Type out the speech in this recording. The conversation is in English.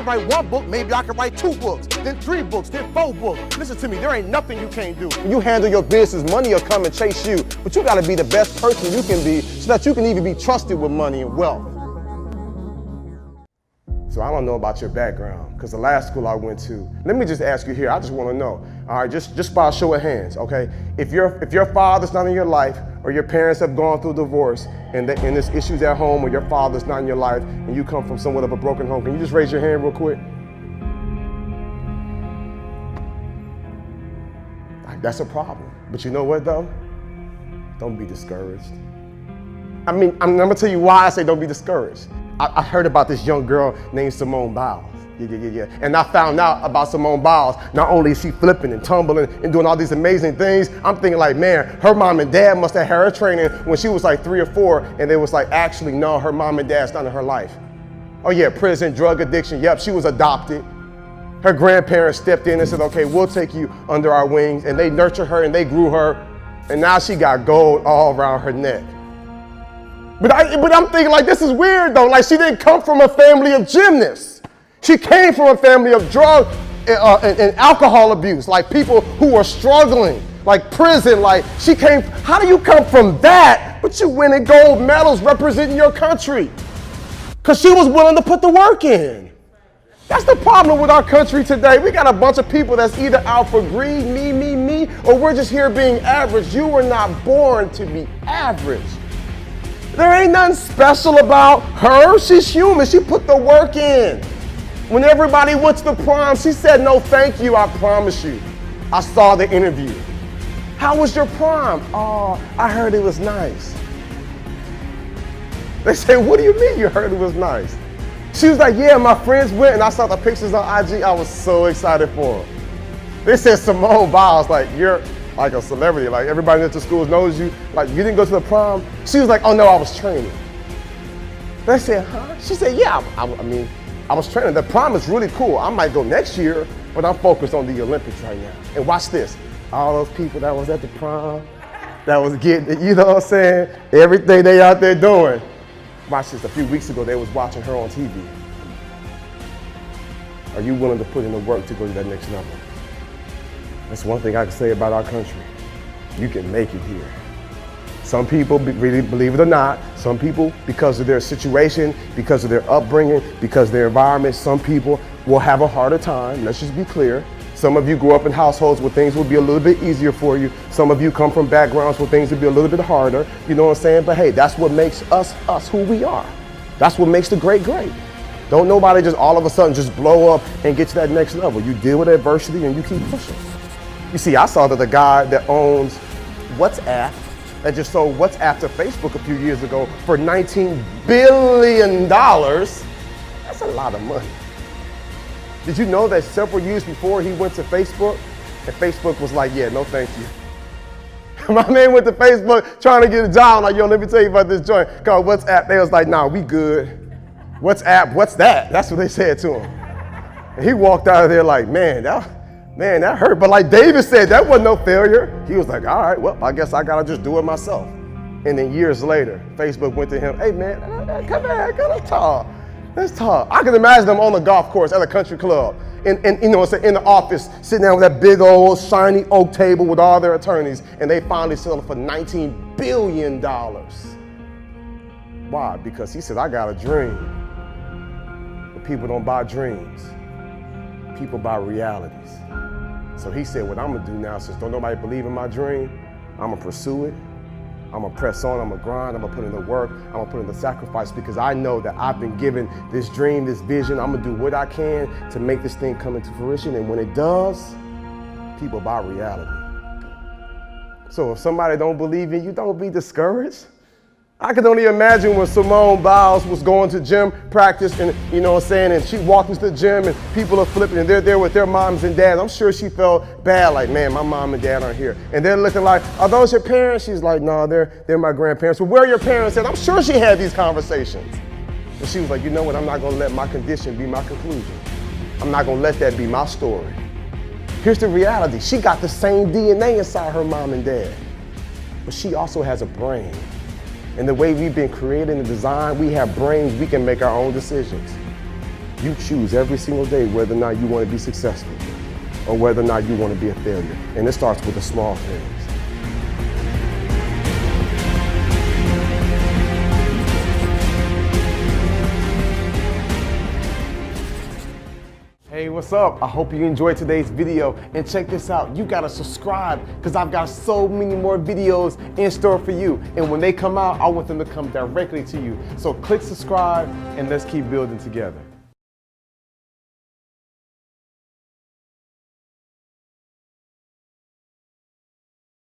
write one book, maybe I can write 2 books, then 3 books, then 4 books. Listen to me, there ain't nothing you can't do. When you handle your business, money will come and chase you, but you gotta be the best person you can be so that you can even be trusted with money and wealth. So I don't know about your background, because the last school I went to, let me just ask you here, I just want to know, all right, just by a show of hands, okay? If your father's not in your life, or your parents have gone through divorce, and there's issues at home, or your father's not in your life, and you come from somewhat of a broken home, can you just raise your hand real quick? That's a problem. But you know what though? Don't be discouraged. I'm gonna tell you why I say don't be discouraged. I heard about this young girl named Simone Biles. Yeah. And I found out about Simone Biles. Not only is she flipping and tumbling and doing all these amazing things, I'm thinking like, man, her mom and dad must have had her training when she was like 3 or 4, and they was like, actually, no, her mom and dad's not in her life. Oh yeah, prison, drug addiction, yep, she was adopted. Her grandparents stepped in and said, okay, we'll take you under our wings, and they nurtured her and they grew her, and now she got gold all around her neck. But I'm thinking like, this is weird though. Like, she didn't come from a family of gymnasts. She came from a family of drug and alcohol abuse, like people who were struggling, like prison, like she came, how do you come from that, but you winning gold medals representing your country? Because she was willing to put the work in. That's the problem with our country today. We got a bunch of people that's either out for greed, me, or we're just here being average. You were not born to be average. There ain't nothing special about her. She's human. She put the work in. When everybody went to the prom, she said, no, thank you, I promise you. I saw the interview. How was your prom? Oh, I heard it was nice. They said, what do you mean you heard it was nice? She was like, yeah, my friends went and I saw the pictures on IG. I was so excited for her. They said, Simone Biles, like, you're like a celebrity. Like, everybody at the schools knows you. Like, you didn't go to the prom? She was like, oh no, I was training. They said, huh? She said, yeah, I was training. The prom is really cool. I might go next year, but I'm focused on the Olympics right now. And watch this. All those people that was at the prom, that was getting, you know what I'm saying? Everything they out there doing. Watch this, a few weeks ago, they was watching her on TV. Are you willing to put in the work to go to that next level? That's one thing I can say about our country. You can make it here. Some people, really believe it or not, some people, because of their situation, because of their upbringing, because of their environment, some people will have a harder time. Let's just be clear. Some of you grew up in households where things will be a little bit easier for you. Some of you come from backgrounds where things will be a little bit harder. You know what I'm saying? But hey, that's what makes us who we are. That's what makes the great great. Don't nobody just all of a sudden just blow up and get to that next level. You deal with adversity and you keep pushing. You see, I saw that the guy that owns WhatsApp, that just sold WhatsApp to Facebook a few years ago for $19 billion. That's a lot of money. Did you know that several years before he went to Facebook, and Facebook was like, yeah, no thank you. My man went to Facebook trying to get a job, like, yo, let me tell you about this joint called WhatsApp. They was like, nah, we good. WhatsApp, what's that? That's what they said to him. And he walked out of there like, man, that hurt. But like David said, that wasn't no failure. He was like, all right, well, I guess I gotta just do it myself. And then years later, Facebook went to him, hey man, come here, let's talk. Let's talk. I can imagine them on the golf course at a country club, in the office, sitting down with that big old shiny oak table with all their attorneys, and they finally settled for $19 billion. Why? Because he said, I got a dream. But people don't buy dreams. People buy realities. So he said, what I'm gonna do now, since don't nobody believe in my dream, I'm gonna pursue it. I'm gonna press on, I'm gonna grind, I'm gonna put in the work, I'm gonna put in the sacrifice, because I know that I've been given this dream, this vision. I'm gonna do what I can to make this thing come into fruition. And when it does, people buy reality. So if somebody don't believe in you, don't be discouraged. I can only imagine when Simone Biles was going to gym practice and, you know what I'm saying, and she walked into the gym and people are flipping and they're there with their moms and dads. I'm sure she felt bad, like, man, my mom and dad aren't here. And they're looking like, are those your parents? She's like, no, they're my grandparents. Well, where are your parents at? I'm sure she had these conversations. And she was like, you know what, I'm not gonna let my condition be my conclusion. I'm not gonna let that be my story. Here's the reality. She got the same DNA inside her mom and dad, but she also has a brain. And the way we've been created and designed, we have brains, we can make our own decisions. You choose every single day whether or not you want to be successful or whether or not you want to be a failure. And it starts with the small things. Hey, what's up? I hope you enjoyed today's video, and check this out. You gotta subscribe because I've got so many more videos in store for you. And when they come out, I want them to come directly to you. So click subscribe and let's keep building together.